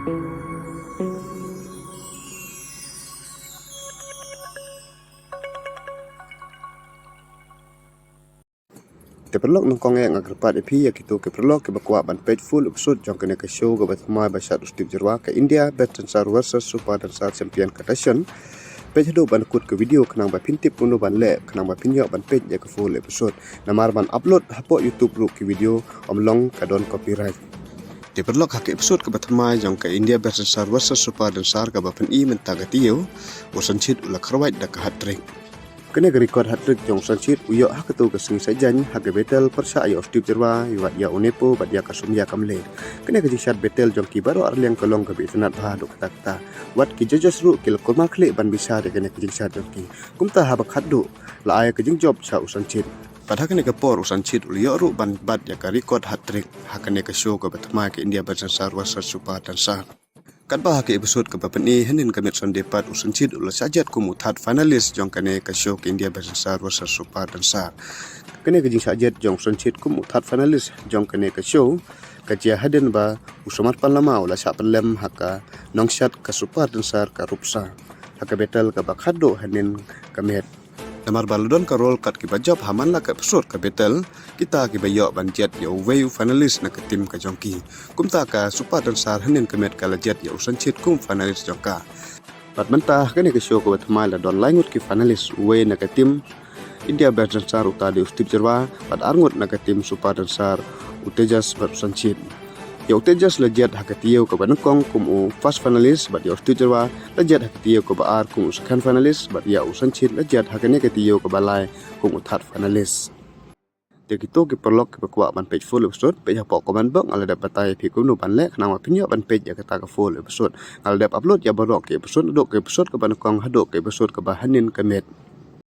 Keperlok nongkong yang agarpat epi ya gitu keperlok ke bakwa ban page full episode jong kena ke show ke batma basat ustip jerwa ke India Batansar versus Super Dansar Champion Competition page do ban kut ke video kenang ba pintip puno ban le kenang ba pinyo ban page ya ke full episode namar ban upload hapo YouTube ru ke video omlong kadon copyright Keperlok hak episode ke batma jong ke India Batansar versus Super Dansar ke bapen I mentagatiyo bosan chit ula kharwait da ka hat-trick kena record hat-trick jong sanchit uyok hakatu kesing sajan hage betel persa ayo stip jerwa yuat ya unepo bat ya kasum ya kamle kena ke jisat betel jong ki baro arliang kolong ke bitnat ba do kata wat ki jojos ru kil koma kle ban bisa de kena ke jisat jong ki kumta habak haddu la ay ke jing job sa usanchit pada kena ke por usanchit uyok ru ban bat ya ka record hat-trick hakane ke show ke batma ke India Batansar versus Super Dansar kat bah ke episode ke bapen ni henin kami son depat usancit ulah sajat ku muthat finalis jong kane ke show ke India Batansar versus Super Dansar kane ke jing sajat jong usancit ku muthat finalis jong kane ke show ke jia haden ba usamat panlama ulah sa pelem haka nongshat ke Super Dansar ka rupsa haka betel ke bakhado henin kamet Namar baludon ka role kat ki bajab haman la ka episode ka betel kita ki bayo banjet yo weu finalis na ka tim ka jongki kumta ka Super Dansar hanin kemet ka lajet yo sanchit kum finalis jongka pat mentah kene ke show ko batma la don langut ki finalis we na ka tim India Batansar utadi ustip jerwa pat arngut na ka tim Super Dansar utejas bar sanchit ya utejas lajet hakatiyo ke banengkong kum u first finalis bat ya ustip jerwa lajet hakatiyo ke baar kum second finalis bat ya usanchit lajet hakane katiyo ke balai kum uthat finalis Dekito ke perlok ke bakwa ban page full episode page hapo komen bok ala dapat tai pi kum no ban le kana ma pinyo ban page ya kata ka full episode ala dapat upload ya barok ke episode dok ke episode ke banengkong hadok ke episode ke bahanin kemet